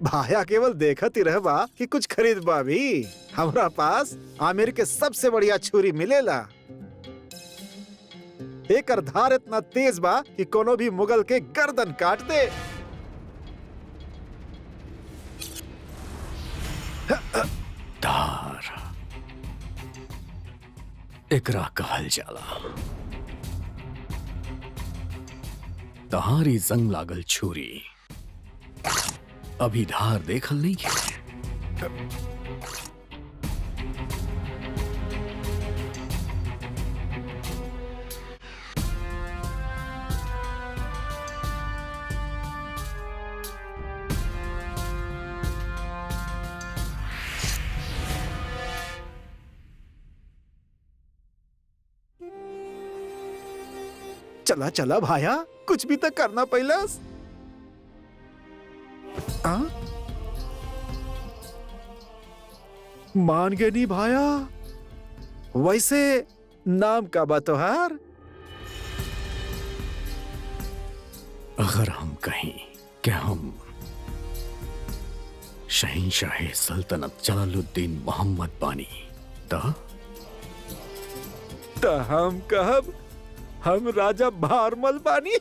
भाया केवल देखत ही रहबा कि कुछ खरीदबा भी। हमरा पास आमिर के सबसे बढ़िया छुरी मिलेला। एकर धार इतना तेज बा कि कोनो भी मुगल के गर्दन काट दे। धार एकरा कहल जाला। तहारी जंग लागल छुरी अभी धार देखल नहीं है। चला चला भाया, कुछ भी तो करना पहलस। मान गए नहीं भाया। वैसे नाम का बा तोहार? अगर हम कहें कि हम शहंशाह सल्तनत जलालुद्दीन मोहम्मद बानी तो हम कहब हम राजा भारमल बानी।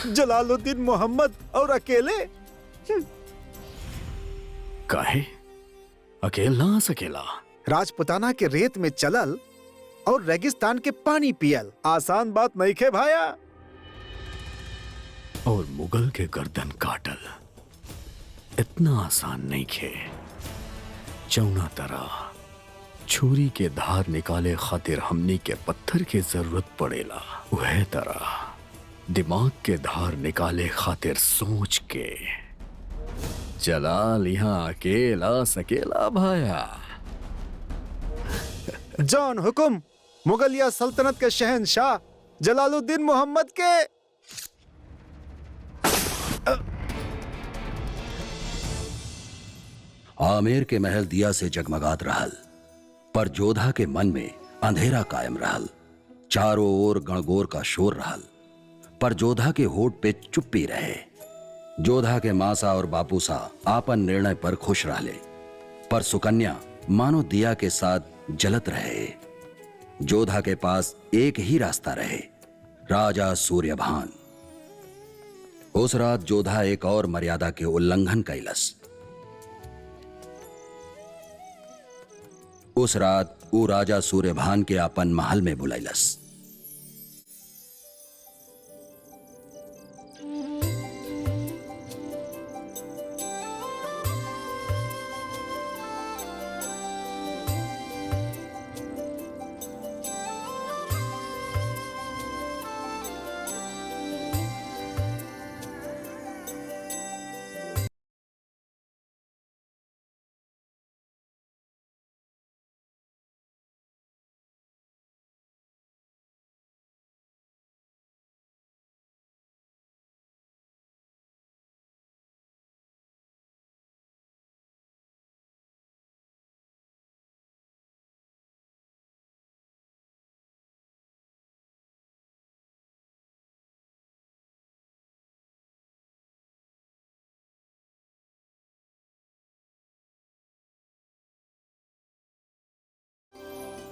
जलालुद्दीन मोहम्मद और अकेले? काहे अकेला ना सकेला? राजपुताना के रेत में चलल और रेगिस्तान के पानी पियल आसान बात नहीं खे भाया। और मुगल के गर्दन काटल इतना आसान नहीं खे। जौना तरह छुरी के धार निकाले खातिर हमनी के पत्थर के जरूरत पड़ेला, वह तरह दिमाग के धार निकाले खातिर सोच के जलाल यहाँ अकेला सकेला भाया। जॉन हुकुम मुगलिया सल्तनत के शहंशाह जलालुद्दीन मोहम्मद के। आमेर के महल दिया से जगमगात रहल, पर जोधा के मन में अंधेरा कायम रहल। चारों ओर गणगौर का शोर रहल, पर जोधा के होठ पे चुप्पी रहे। जोधा के मासा और बापूसा आपन निर्णय पर खुश रहले, पर सुकन्या मानो दिया के साथ जलत रहे। जोधा के पास एक ही रास्ता रहे, राजा सूर्यभान। उस रात जोधा एक और मर्यादा के उल्लंघन कैलस। उस रात वो राजा सूर्यभान के अपन महल में बुलैलस।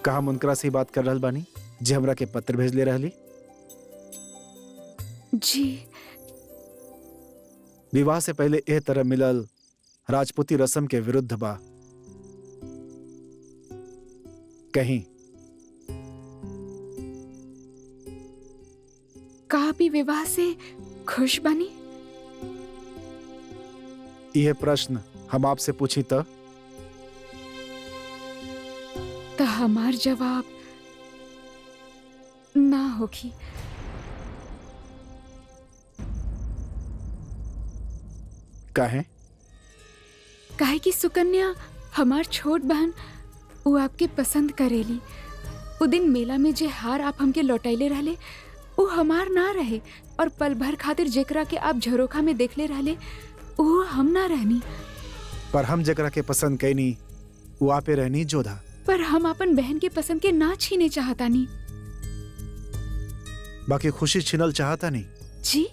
कहा मुनकरा से बात कर रहल बानी जे हमरा के पत्र भेज ले रहली। जी विवाह से पहले एह तरह मिलल राजपूती रस्म के विरुद्ध बा। कहीं कहा भी विवाह से खुश बनी? यह प्रश्न हम आपसे पूछी तो हमार जवाब ना होगी। काहे? काहे कि सुकन्या हमार छोट बहन वो आपके पसंद करेली। वो दिन मेला में जे हार आप हमके लौटैले रहले वो हमार ना रहे, और पल भर खातिर जेकरा के आप झरोखा में देखले रहले वो हम ना रहनी। पर हम जेकरा के पसंद कैनी वो आपे रहनी जोधा। पर हम अपन बहन के पसंद के ना छीने चाहता नहीं। बाकी खुशी छिनल चाहता नहीं। जी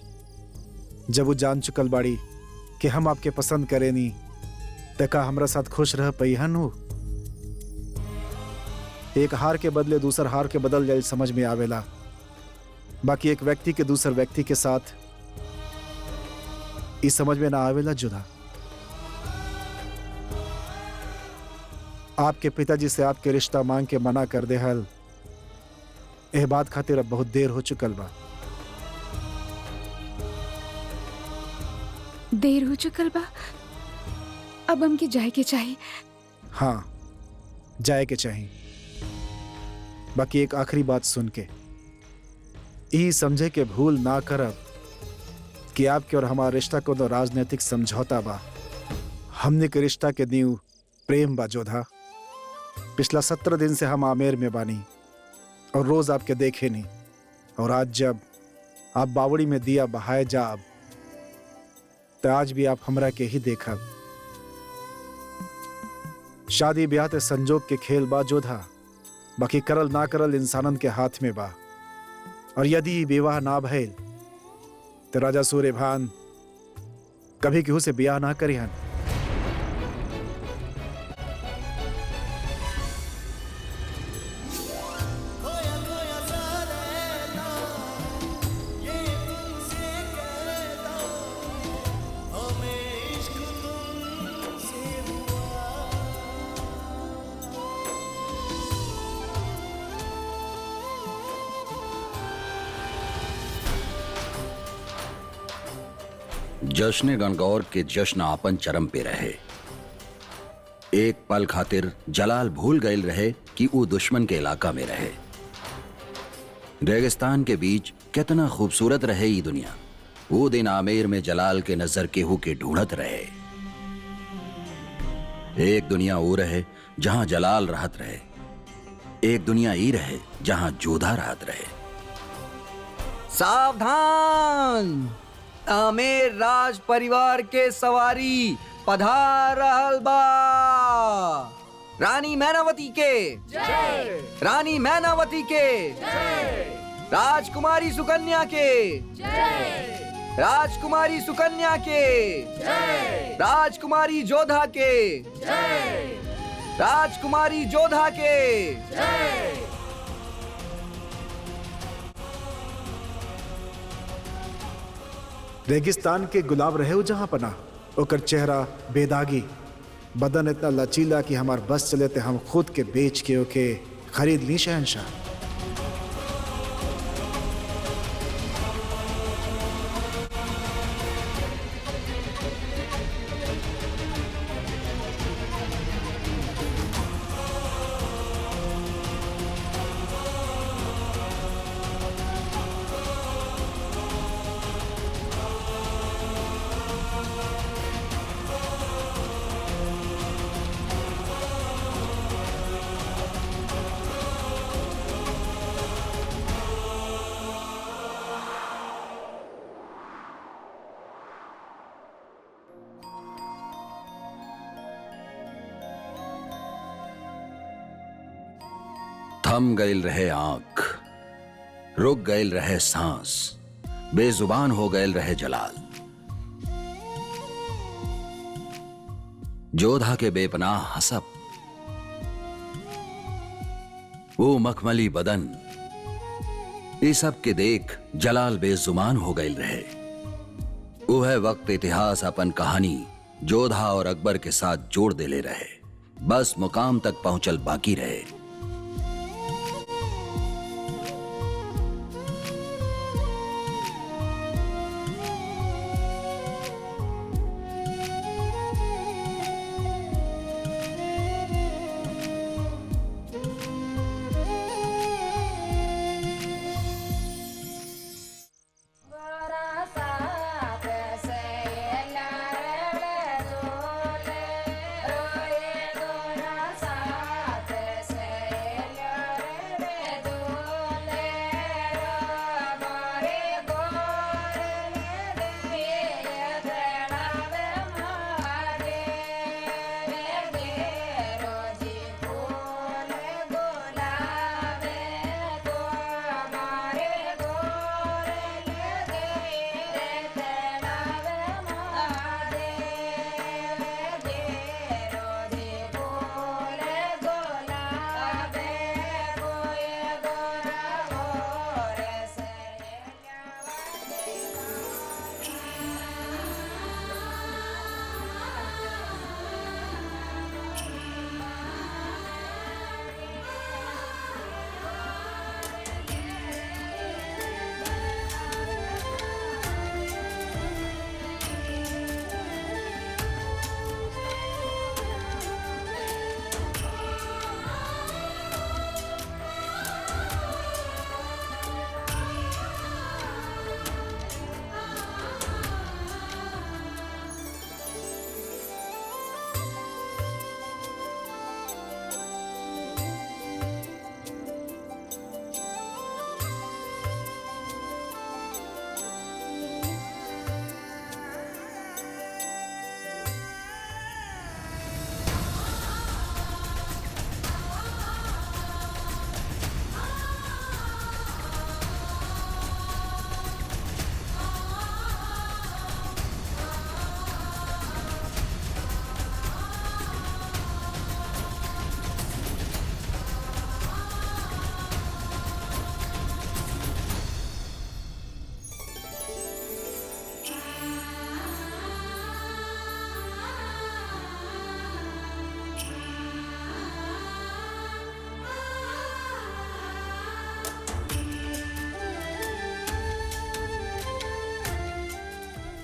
जब वो जान चुकल बाड़ी कि हम आपके पसंद करे नी तका हमरा साथ खुश रह पैहन हो। एक हार के बदले दूसर हार के बदल जाए समझ में आवेला, बाकी एक व्यक्ति के दूसर व्यक्ति के साथ इस समझ में ना आवेला जुदा। आपके पिताजी से आपके रिश्ता मांग के मना कर दे हल, एह बात खातिर अब बहुत देर हो चुकल बा। देर हो चुकल बा, अब हमके जाए के चाहिए। हाँ, जाए के चाहिए। बाकी एक आखिरी बात सुन के ई समझे के भूल ना करब कि आपके और हमारा रिश्ता को तो राजनीतिक समझौता बा। हमने के रिश्ता के नींव प्रेम बा जोधा। पिछला 17 दिन से हम आमेर में बानी और रोज आपके देखे नहीं, और आज जब आप बावड़ी में दिया बहाए जाब तो आज भी आप हमरा के ही देखब। शादी ब्याह ते संजोग के खेल बा जोधा, बाकी करल ना करल इंसानन के हाथ में बा। और यदि विवाह ना भइल तो राजा सूर्यभान कभी केहू से ब्याह ना करिहन। जश्न गणगौर के जश्न आपन चरम पे रहे। एक पल खातिर जलाल भूल गए रहे कि वो दुश्मन के इलाका में रहे। रेगिस्तान के बीच कितना खूबसूरत रहे ये दुनिया। वो दिन आमेर में जलाल के नजर केहू के ढूंढत रहे। एक दुनिया वो रहे जहां जलाल रहत रहे, एक दुनिया ई रहे जहां जोधा रहत रहे। सावधान, आमेर राज परिवार के सवारी पधार रहल बा। रानी मैनावती के जय, रानी मैनावती के जय, राजकुमारी सुकन्या के जय, राजकुमारी सुकन्या के जय, राजकुमारी जोधा के जय, राजकुमारी जोधा के जय। रेगिस्तान के गुलाब रहे हो जहां पना, ओकर चेहरा बेदागी, बदन इतना लचीला कि हमार बस चले थे हम खुद के बेच के ओके खरीद ली शहनशाह। थम गईल रहे आंख, रुक गईल रहे सांस, बेजुबान हो गईल रहे जलाल। जोधा के बेपनाह हसब, वो मखमली बदन, ये सब के देख जलाल बेजुबान हो गईल रहे। वो है वक्त इतिहास अपन कहानी जोधा और अकबर के साथ जोड़ दे ले रहे, बस मुकाम तक पहुंचल बाकी रहे।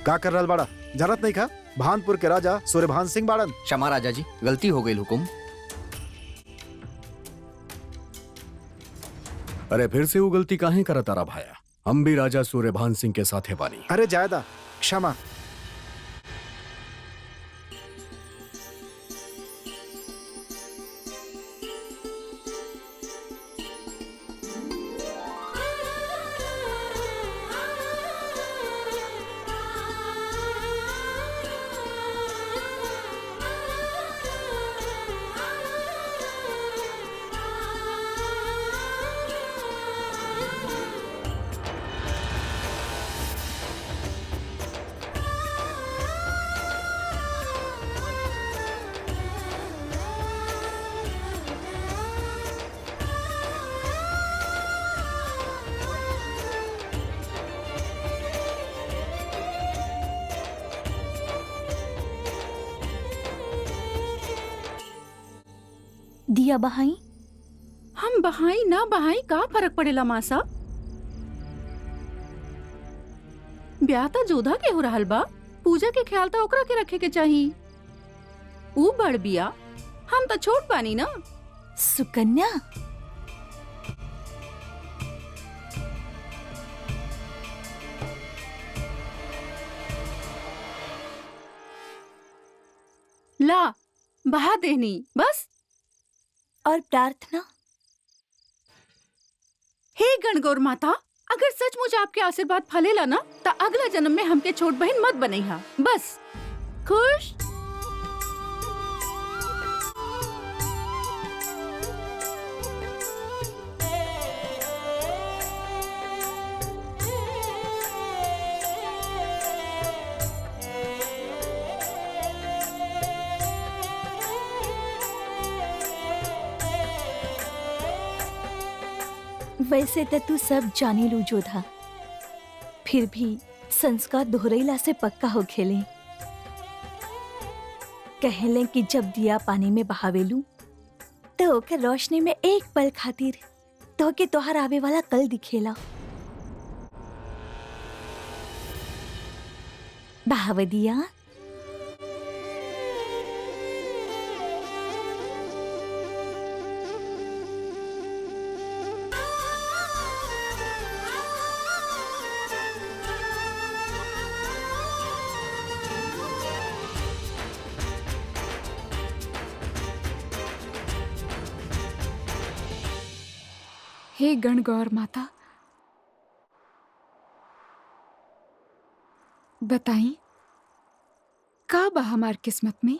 का कर रहल बाड़ा? जानत नहीं खा भानपुर के राजा सूर्यभान सिंह बाड़न। क्षमा राजा जी, गलती हो गई हुकुम। अरे फिर से वो गलती काहे करत तारा भाया? हम भी राजा सूर्यभान सिंह के साथे बानी। अरे जायदा क्षमा। दिया बहाई? हम बहाई ना बहाई का फर्क पड़ेला मासा? ब्याह तो जोधा के हो रहल बा, पूजा के ख्याल तो ओकरा के रखे के चाहिए। ऊ बड़ बिया, हम तो छोट बानी ना। सुकन्या, ला बहा देनी बस। और प्रार्थना? हे गणगौर माता, अगर सचमुच आपके आशीर्वाद फलेला ना तो अगला जन्म में हमके छोट बहन मत बनैहा। बस खुश। वैसे तो तू सब जानी लू जोधा, फिर भी संस्कार दोहरैला से पक्का हो खेले। कहले कि जब दिया पानी में बहावेलू तो ओकर रोशनी में एक पल खातिर तो के तोहर आवे वाला कल दिखेला। बहाव दिया। हे गणगौर माता, बताई का बा हमार किस्मत में?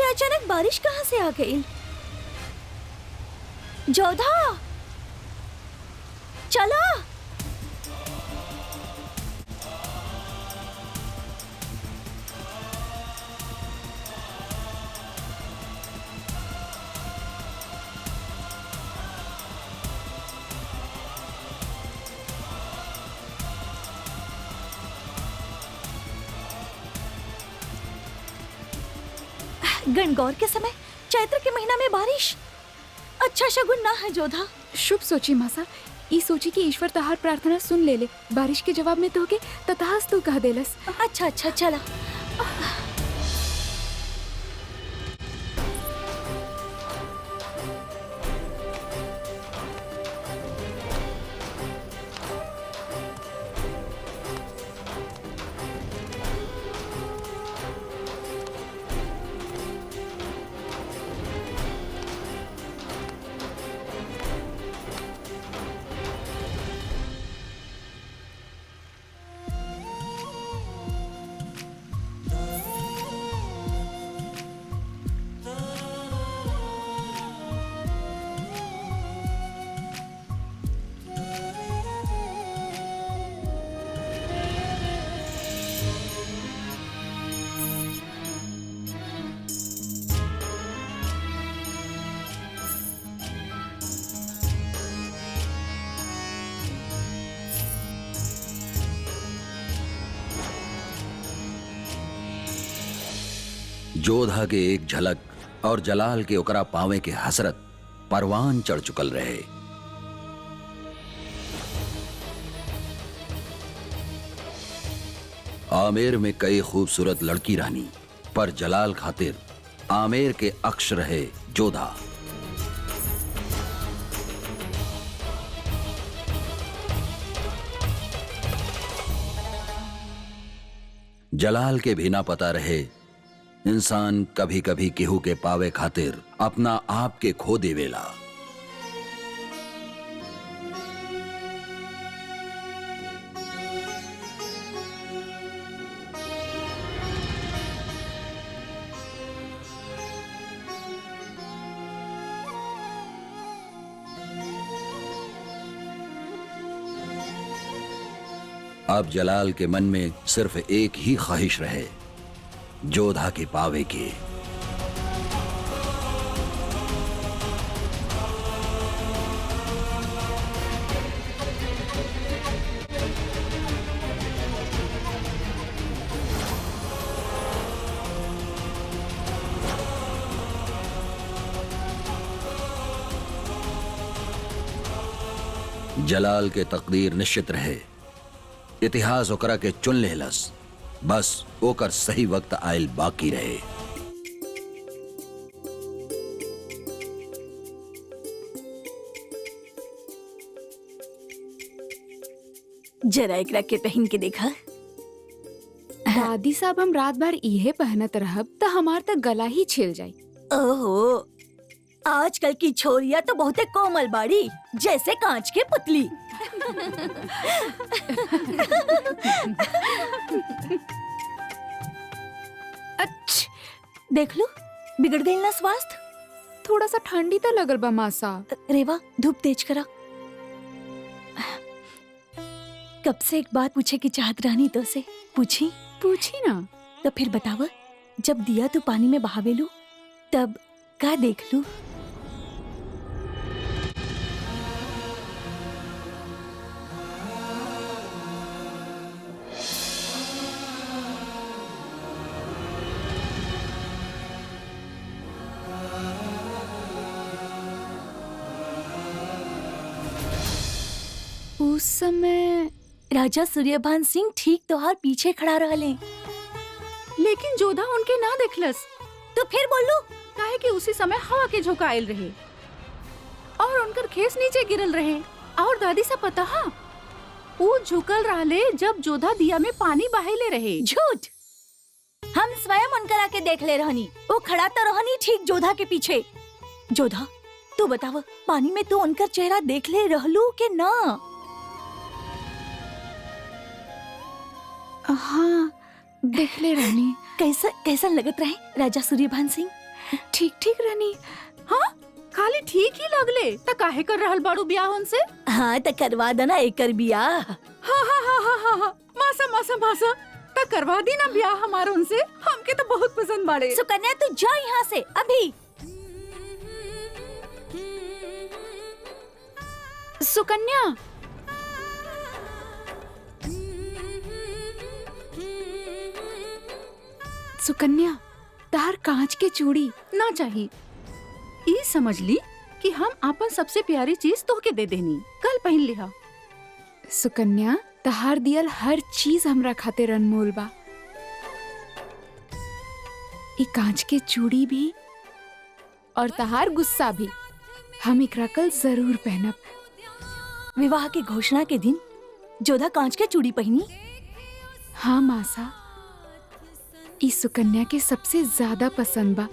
अचानक बारिश कहाँ से आ गई? जोधा, चला। गणगौर के समय चैत्र के महीना में बारिश अच्छा शगुन ना है जोधा। शुभ सोची मासा, ई सोची कि ईश्वर तहार प्रार्थना सुन ले बारिश के जवाब में तोहके तथास्तु कह देलस। अच्छा अच्छा चला। जोधा के एक झलक और जलाल के ओकरा पावे के हसरत परवान चढ़ चुकल रहे। आमेर में कई खूबसूरत लड़की रहनी, पर जलाल खातिर आमेर के अक्ष रहे जोधा। जलाल के भी ना पता रहे इंसान कभी कभी केहू के पावे खातिर अपना आप के खो देवेला। अब जलाल के मन में सिर्फ एक ही ख्वाहिश रहे, जोधा के पावे के। जलाल के तकदीर निश्चित रहे, इतिहास ओकरा के चुन लेहलस, बस ओकर सही वक्त आयल बाकी रहे। जरा एकरा के पहन के देखा। दादी साहब हम रात भर इहे पहनत रहब त हमार तक गला ही छिल जाई। ओहो, आजकल की छोरियां तो बहुते कोमल बाड़ी, जैसे कांच की पुतली। अच्छ, देख लो, बिगड़ गई ना स्वास्थ्य। थोड़ा सा ठंडी तो लगल बा मासा। रेवा, धूप तेज करा। कब से एक बात पूछे की चाहत रहनी तो से पूछी ना। तो फिर बतावा, जब दिया तू पानी में बहावेलू तब का देख लू? उस समय राजा सूर्यभान सिंह ठीक तोहार पीछे खड़ा रहले। लेकिन जोधा उनके ना देखलस। तो फिर बोलू काहे कि उसी समय हवा के झोंका आयल रहे और उनकर खेस नीचे गिरल रहे। और दादी सा पता हा, वो झुकल रहले जब जोधा दिया में पानी बहाइले रहे। झूठ, हम स्वयं उनकरा के देख ले रहनी। वो खड़ा तो रहनी ठीक जोधा के पीछे। जोधा, तू बताव, पानी में तू उनकर चेहरा देख ले रहलू के ना? हाँ, देख ले रानी। कैसा लगत रहे राजा सूर्यभान सिंह? ठीक ठीक रानी। हाँ, खाली ठीक ही लगले त काहे कर रहल बाड़ू ब्याह उनसे? हाँ, तो करवा देना एकर बियाह। हाँ हाँ हाँ हाँ हाँ हाँ, मासा त करवा दी ना ब्याह हमारा उनसे। हमके तो बहुत पसंद बाड़े। सुकन्या, तू जा यहाँ से अभी। सुकन्या, सुकन्या, तार कांच के चूड़ी ना चाहिए। ई समझ ली कि हम आपन सबसे प्यारी चीज तोहके दे देनी, कल पहन लिहा। सुकन्या, तहार दियल हर चीज हमरा खातिर अनमोल बा। ई कांच के चूड़ी भी और तहार गुस्सा भी, हम एकरा कल जरूर पहनब। विवाह की घोषणा के दिन जोधा कांच के चूड़ी पहनी। हाँ मासा, ई सुकन्या के सबसे ज्यादा पसंद बा।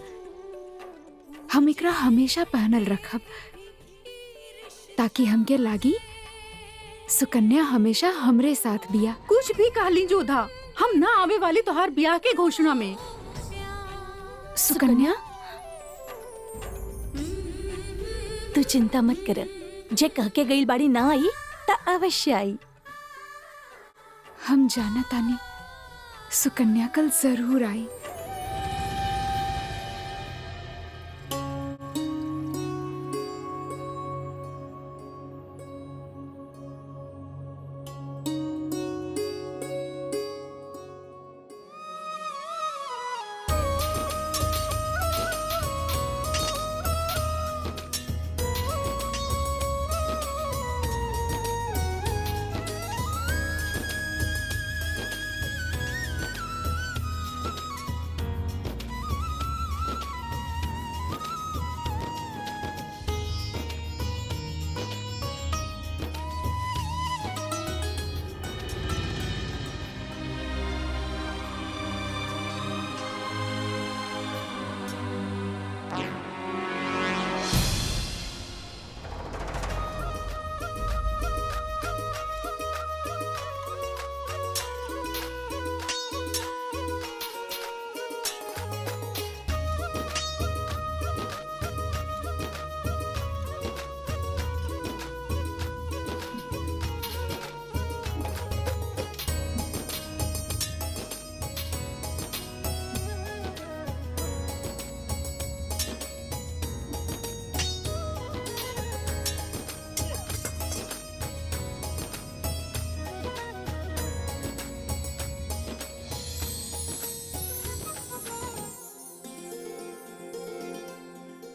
हम एकरा हमेशा पहनल रखब ताकि हमके लागी सुकन्या हमेशा हमरे साथ बिया। कुछ भी कहली जोधा, हम ना आवे वाली तोहार ब्याह के घोषणा में। सुकन्या, तू चिंता मत कर, जे कह के गई बाड़ी ना आई ता अवश्य आई। हम जाना तानी सुकन्या कल जरूर आई।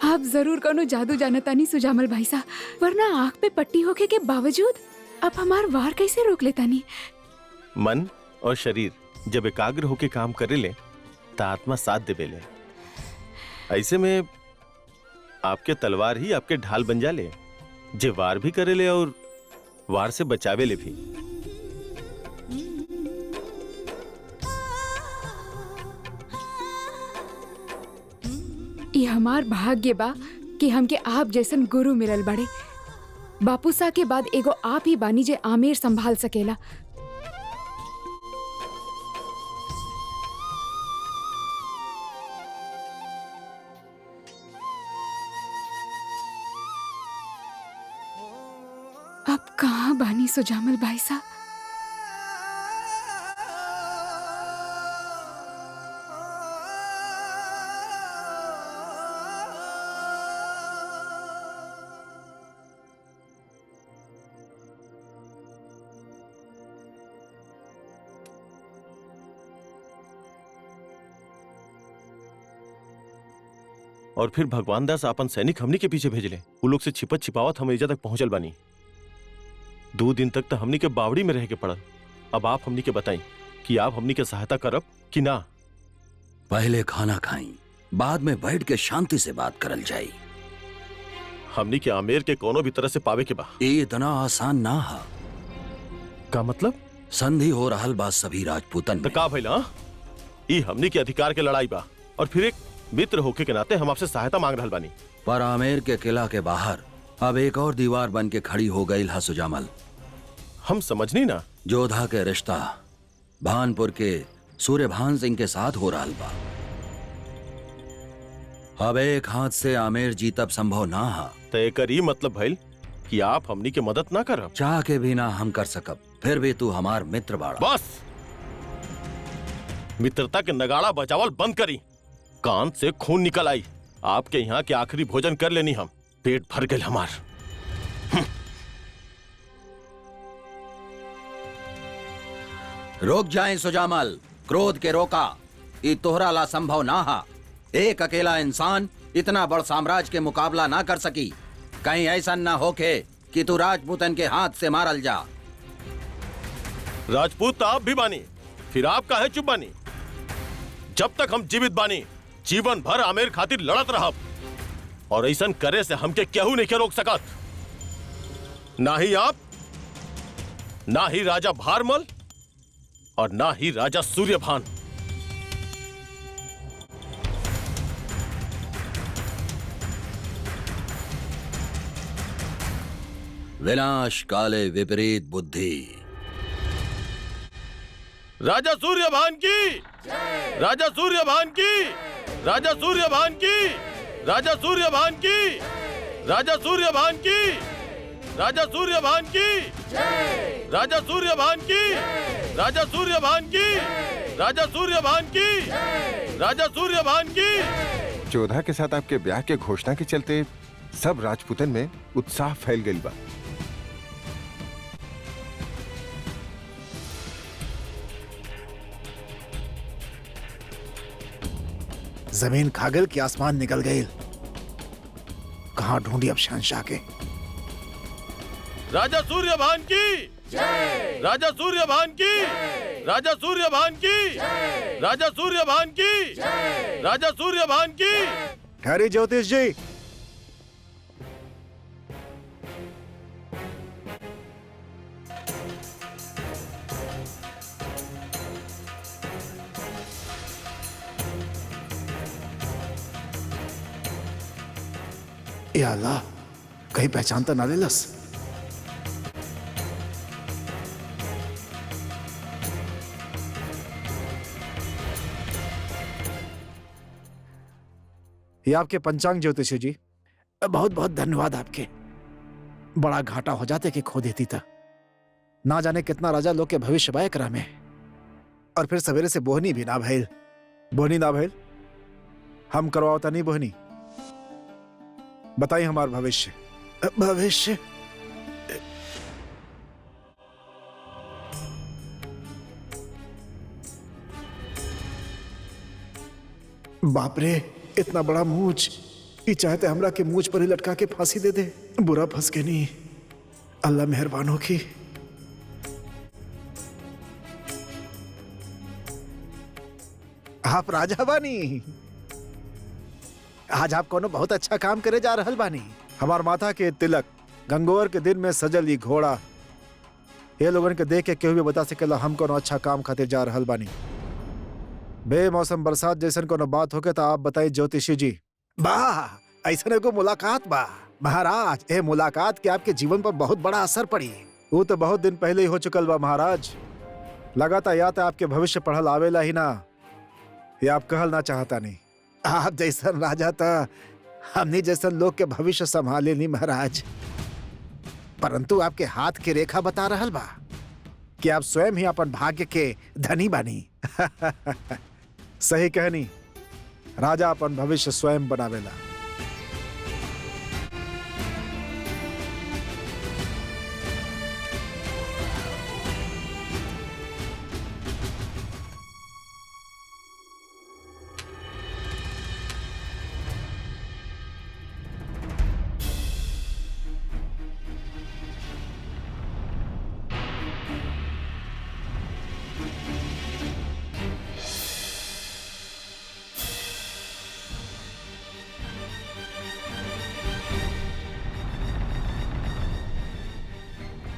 आप जरूर कोनो जादू जानतानी सुजामल भाई साहब, वरना आँख पे पट्टी होके के बावजूद अब हमार वार कैसे रोक लेतानी? मन और शरीर जब एकाग्र होके काम करे ले तो आत्मा साथ देवे ले। ऐसे में आपके तलवार ही आपके ढाल बन जाले, जे वार भी करे ले और वार से बचावे ले भी। ये हमार भाग्य बा कि हमके आप जैसन गुरु मिलल बड़े। बापूसा के बाद एगो आप ही बानी जे आमेर संभाल सकेला। अब कहाँ बानी सुजामल भाई साहब? और फिर भगवान दास अपन सैनिक हमनी के पीछे भेजले। वो लोग से छिपत छिपावत हम एजा तक पहुंचल बानी। 2 दिन तक तो हमनी के बावड़ी में रह के पड़ल। अब आप हमनी के बताई कि आप हमनी के सहायता करब कि ना। पहले खाना खाई, बाद में बैठ के शांति से बात करल जाई। हमनी के आमेर के कोनो भी तरह से पावे के बा। ये इतना आसान ना हा। का मतलब? संधि हो रहल बा सभी राजपूतन तो में। का भइल? ई हमनी के अधिकार के लड़ाई बा और फिर एक मित्र होके के नाते हम आपसे सहायता मांग रहल बानी। पर आमेर के किला के बाहर अब एक और दीवार बन के खड़ी हो गई हा सुजामल। हम समझनी ना। जोधा के रिश्ता भानपुर के सूर्यभान सिंह के साथ हो रहा बा। अब एक हाथ से आमेर जीतब संभव ना हा। तो एकर ई मतलब भइल कि आप हमनी के मदद ना करब। चाह के भी ना हम कर सकब, फिर भी तू हमार मित्र बाड़ा। बस मित्रता के नगाड़ा बजावल बंद करी। कान से खून निकल आई। आपके यहाँ के आखिरी भोजन कर लेनी हम। पेट भर गए हमार। रोक जाएं सुजामल, क्रोध के रोका। ये तोहरा ला संभव ना हा। एक अकेला इंसान इतना बड़ साम्राज्य के मुकाबला ना कर सकी। कहीं ऐसा ना होके कि तू राजपूतन के हाथ से मारल जा। राजपूत तो आप भी बानी, फिर आप काहे चुप बानी? जब तक हम जीवित बानी जीवन भर आमेर खातिर लड़त रहब, और ऐसा करे से हमके केहू नहीं के रोक सकत। ना ही आप, ना ही राजा भारमल, और ना ही राजा सूर्यभान। विनाश काले विपरीत बुद्धि। राजा सूर्यभान की, राजा सूर्यभान की, राजा सूर्यभान की, राजा सूर्यभान की, राजा सूर्यभान की, राजा सूर्यभान की, राजा सूर्यभान की, राजा सूर्यभान की, राजा सूर्यभान की, राजा सूर्यभान की। जोधा के साथ आपके ब्याह के घोषणा के चलते सब राजपूतन में उत्साह फैल गई बा। जमीन खागल की आसमान निकल गई। कहां ढूंढी अब शहंशाह के? राजा सूर्यभान की, राजा सूर्यभान की, राजा सूर्यभान की, राजा सूर्यभान की, राजा सूर्यभान की। हरी ज्योतिष जी, या अल्लाह, कहीं पहचान तो ना ले लस। ये आपके पंचांग ज्योतिषी जी, बहुत बहुत धन्यवाद आपके। बड़ा घाटा हो जाते कि खो देती था। ना जाने कितना राजा लोग के भविष्य बाय करा में, और फिर सवेरे से बोहनी भी ना भइल। बोहनी ना भइल, हम करवाता नहीं बोहनी। बताइए हमारा भविष्य। भविष्य बाप रे, इतना बड़ा मूछ। ये चाहते हमरा के मूछ पर ही लटका के फांसी दे दे। बुरा फंस के नहीं, अल्लाह मेहरबान हो की। आप राजा बानी, आज आप कोनो बहुत अच्छा काम करे जा रहल बानी। हमार माथा के तिलक, गंगोर के दिन में सजल ये घोड़ा, ये लोगन के देख के केहू भी बता सकेला हम कोनो अच्छा काम खातिर जा रहल बानी। बेमौसम बरसात जैसन कोनो बात होके तो आप बताइए ज्योतिषी जी। वाह, ऐसा को मुलाकात बा महाराज। ए मुलाकात के आपके जीवन पर बहुत बड़ा असर पड़ी। वो तो बहुत दिन पहले ही हो चुकल बा महाराज। लगाता या तो आपके भविष्य पढ़ल आवेला ही ना, या आप कहल ना चाहता नहीं। आप जैसन राजा था, हमने जैसन लोग के भविष्य संभाले नहीं महाराज। परंतु आपके हाथ की रेखा बता रहल बा कि आप स्वयं ही अपन भाग्य के धनी बानी। सही कहनी, राजा अपन भविष्य स्वयं बनावेला।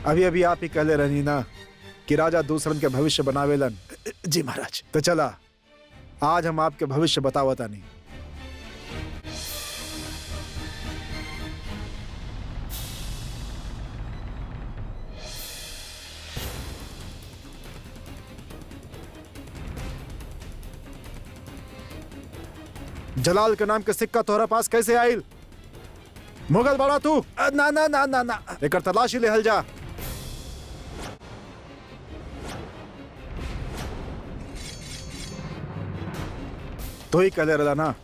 अभी अभी आप ही कहले रहनी ना कि राजा दूसरन के भविष्य बनावेलन। जी महाराज, तो चला आज हम आपके भविष्य बतावता नहीं। जलाल के नाम के सिक्का तोहरा पास कैसे आयल? मुगल बड़ा तू? ना ना ना ना ना, एक तलाशी लेहल जा। तो ही कहले रहा ना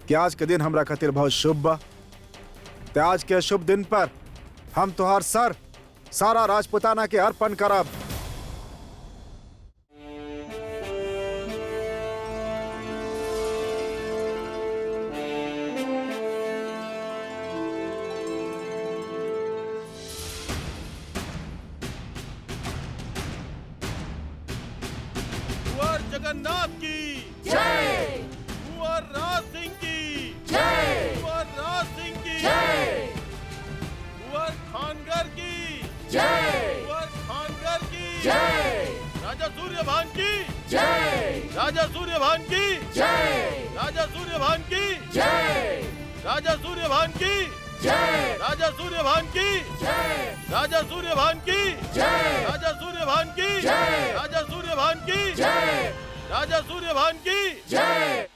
कि आज के दिन हमरा खातिर बहुत शुभ बा। ते आज के शुभ दिन पर हम तुहार सर सारा राजपुताना के अर्पण करब। कुंवर खानगर की जय, राजा सूर्यभान की जय, राजा सूर्यभान की जय, राजा सूर्यभान की जय, राजा सूर्यभान की जय, राजा सूर्यभान की जय, राजा सूर्यभान की जय, राजा सूर्यभान की जय, राजा सूर्यभान की जय, राजा सूर्यभान की जय।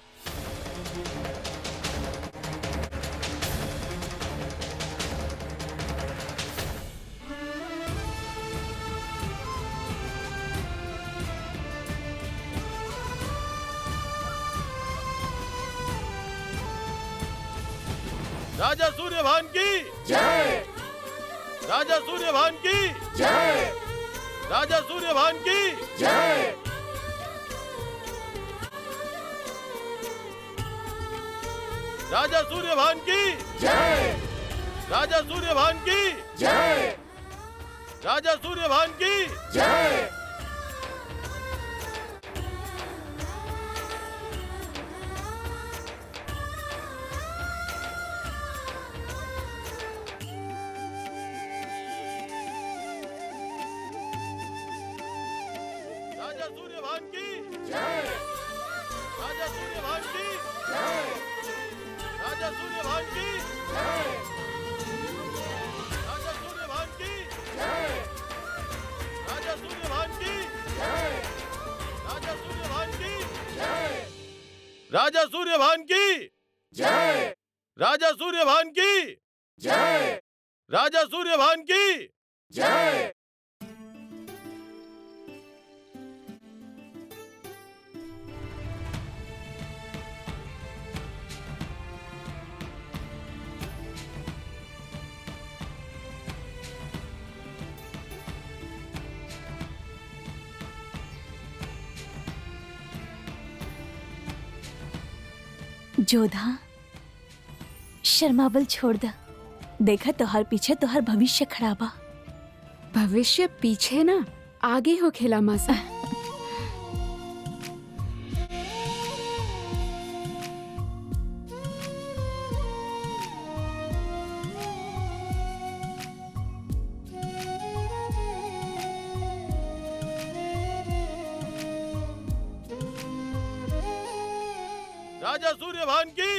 राजा सूर्यभान की जय, राजा सूर्यभान की जय, राजा सूर्यभान की जय, राजा सूर्यभान की जय, राजा सूर्यभान की जय, राजा सूर्यभान की जय। राजा सूर्यभान की जय, राजा सूर्यभान की जय, राजा सूर्यभान की जय, राजा सूर्यभान की जय, राजा सूर्यभान की जय, राजा सूर्यभान की जय, राजा सूर्यभान की जय, राजा सूर्यभान की जय, राजा सूर्यभान की जय। जोधा, शर्मावल छोड़ द। देखा तोहर पीछे तोहर भविष्य खड़ा बा। भविष्य पीछे ना आगे हो खेला मासा। राजा सूर्यभान की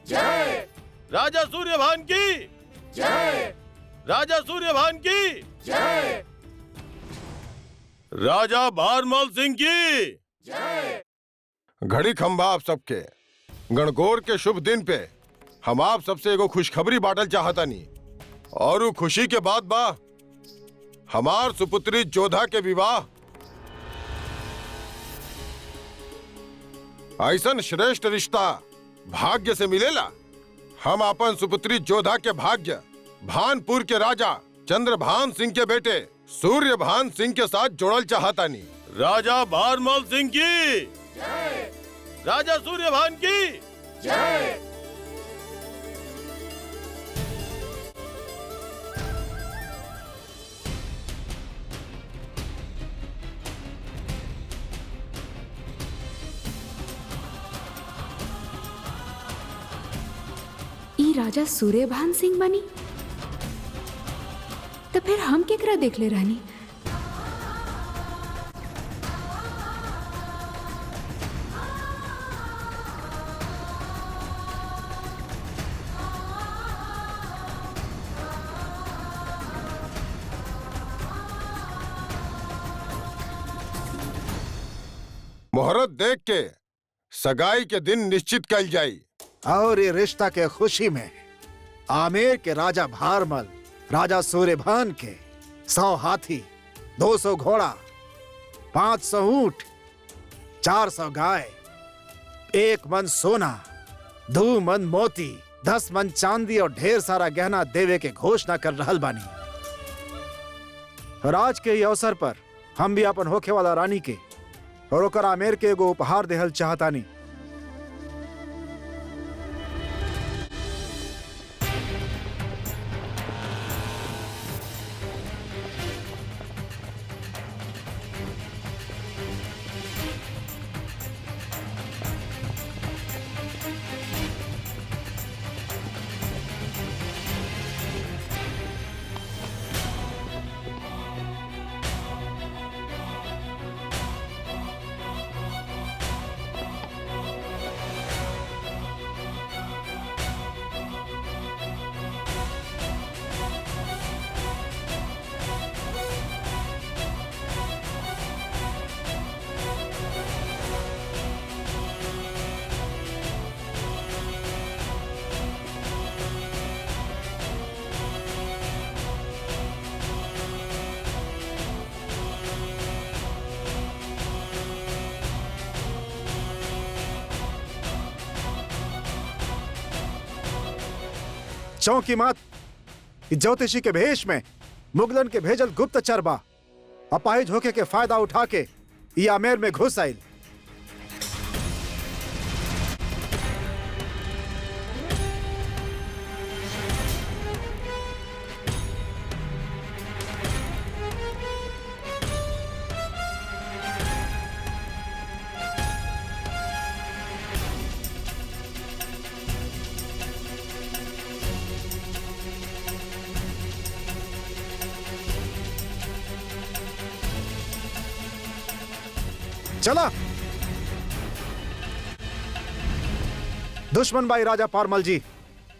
जय, राजा सूर्यभान की जय, राजा सूर्यभान की जय, राजा भारमल सिंह की जय। घड़ी खंभा आप सबके गणगौर के शुभ दिन पे हम आप सबसे एगो खुशखबरी बांटल चाहता नहीं, और वो खुशी के बाद बा हमार सुपुत्री जोधा के विवाह। ऐसन श्रेष्ठ रिश्ता भाग्य से मिलेला। हम अपन सुपुत्री जोधा के भाग्य भानपुर के राजा चंद्रभान सिंह के बेटे सूर्यभान सिंह के साथ जोड़ल चाहतानी। राजा भारमल सिंह की जय, राजा सूर्यभान की जय। ई राजा सूर्यभान सिंह बनी तो फिर हम केकरा देख ले रहनी। मुहूर्त देख के सगाई के दिन निश्चित कल जाई। और ये रिश्ता के खुशी में आमेर के राजा भारमल, राजा सूर्यभान के 100 हाथी, 200 घोड़ा, 500 ऊंट, 400 गाय, 1 मन सोना, 2 मन मोती, 10 मन चांदी और ढेर सारा गहना देवे के घोषणा कर रहल बानी। और आज के ये अवसर पर हम भी अपन होखे वाला रानी के और ओकर आमेर के एगो उपहार देहल चाहतानी। चौंकी मत कि ज्योतिषी के भेष में मुगलन के भेजल गुप्तचर बा अपाहिज होके के फायदा उठा के ये आमेर में घुस आइल। चला दुश्मन भाई राजा पारमल जी,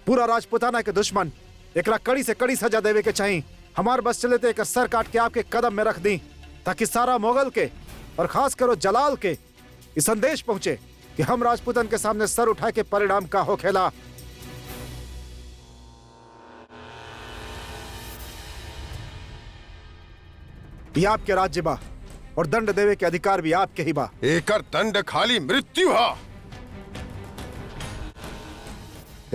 पूरा राजपुताना के दुश्मन, एकरा कड़ी से कड़ी सजा देवे के चाहिए। हमार बस चले थे एक सर काट के आपके कदम में रख दी ताकि सारा मोगल के और खास करो जलाल के ये संदेश पहुंचे कि हम राजपुतन के सामने सर उठाए के परिणाम का हो खेला। ये आपके राज्य बा और दंड देवे के अधिकार भी आपके ही बा। एकर दंड खाली मृत्यु हा।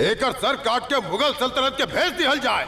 एकर सर काट के मुगल सल्तनत के भेज दिहल जाए।